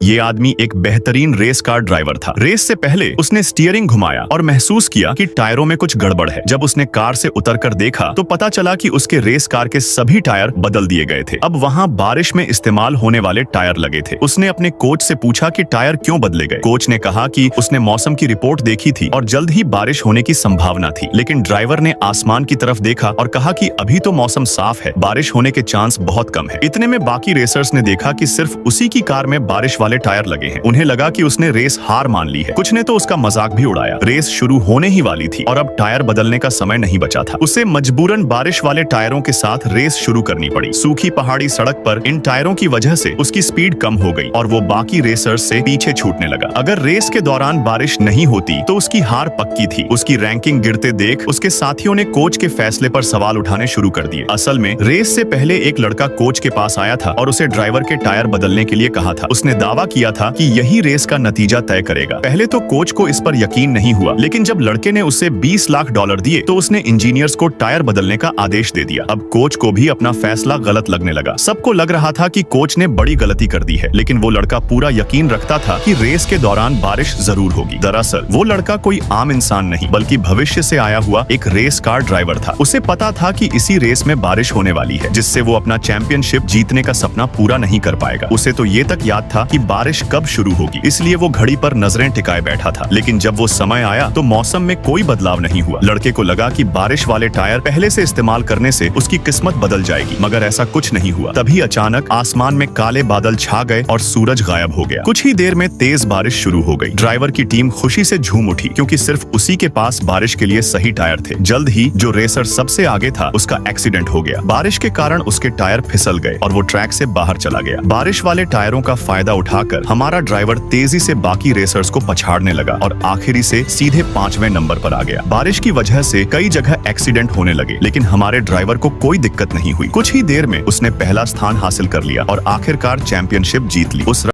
ये आदमी एक बेहतरीन रेस कार ड्राइवर था। रेस से पहले उसने स्टीयरिंग घुमाया और महसूस किया कि टायरों में कुछ गड़बड़ है। जब उसने कार से उतरकर देखा तो पता चला कि उसके रेस कार के सभी टायर बदल दिए गए थे। अब वहाँ बारिश में इस्तेमाल होने वाले टायर लगे थे। उसने अपने कोच से पूछा कि टायर क्यों बदले गए। कोच ने कहा कि उसने मौसम की रिपोर्ट देखी थी और जल्द ही बारिश होने की संभावना थी, लेकिन ड्राइवर ने आसमान की तरफ देखा और कहा कि अभी तो मौसम साफ है, बारिश होने के चांस बहुत कम है। इतने में बाकी रेसर्स ने देखा कि सिर्फ उसी की कार में बारिश वाले टायर लगे हैं। उन्हें लगा कि उसने रेस हार मान ली है। कुछ ने तो उसका मजाक भी उड़ाया। रेस शुरू होने ही वाली थी और अब टायर बदलने का समय नहीं बचा था। उसे मजबूरन बारिश वाले टायरों के साथ रेस शुरू करनी पड़ी। सूखी पहाड़ी सड़क पर इन टायरों की वजह से उसकी स्पीड कम हो गई और वो बाकी रेसर्स से पीछे छूटने लगा। अगर रेस के दौरान बारिश नहीं होती तो उसकी हार पक्की थी। उसकी रैंकिंग गिरते देख उसके साथियों ने कोच के फैसले पर सवाल उठाने शुरू कर दिए। असल में रेस से पहले एक लड़का कोच के पास आया था और उसे ड्राइवर के टायर बदलने के लिए कहा था। उसने दावा किया था कि यही रेस का नतीजा तय करेगा। पहले तो कोच को इस पर यकीन नहीं हुआ, लेकिन जब लड़के ने उसे $20 लाख दिए तो उसने इंजीनियर्स को टायर बदलने का आदेश दे दिया। अब कोच को भी अपना फैसला गलत लगने लगा। सबको लग रहा था कि कोच ने बड़ी गलती कर दी है, लेकिन वो लड़का पूरा यकीन रखता था कि रेस के दौरान बारिश जरूर होगी। दरअसल वो लड़का कोई आम इंसान नहीं बल्कि भविष्य से आया हुआ एक रेस कार ड्राइवर था। उसे पता था कि इसी रेस में बारिश होने वाली है, जिससे वो अपना चैंपियनशिप जीतने का सपना पूरा नहीं कर पाएगा। उसे तो ये तक याद था कि बारिश कब शुरू होगी, इसलिए वो घड़ी पर नजरें टिकाए बैठा था। लेकिन जब वो समय आया तो मौसम में कोई बदलाव नहीं हुआ। लड़के को लगा कि बारिश वाले टायर पहले से इस्तेमाल करने से उसकी किस्मत बदल जाएगी, मगर ऐसा कुछ नहीं हुआ। तभी अचानक आसमान में काले बादल छा गए और सूरज गायब हो गया। कुछ ही देर में तेज बारिश शुरू हो गई। ड्राइवर की टीम खुशी से झूम उठी क्योंकि सिर्फ उसी के पास बारिश के लिए सही टायर थे। जल्द ही जो रेसर सबसे आगे था उसका एक्सीडेंट हो गया। बारिश के कारण उसके टायर फिसल गए और वो ट्रैक से बाहर चला गया। बारिश वाले टायरों का फायदा उठाकर हमारा ड्राइवर तेजी से बाकी रेसर्स को पछाड़ने लगा और आखिरी से सीधे 5वें नंबर पर आ गया। बारिश की वजह से कई जगह एक्सीडेंट होने लगे, लेकिन हमारे ड्राइवर को कोई दिक्कत नहीं हुई। कुछ ही देर में उसने पहला स्थान हासिल कर लिया और आखिरकार चैंपियनशिप जीत ली। उस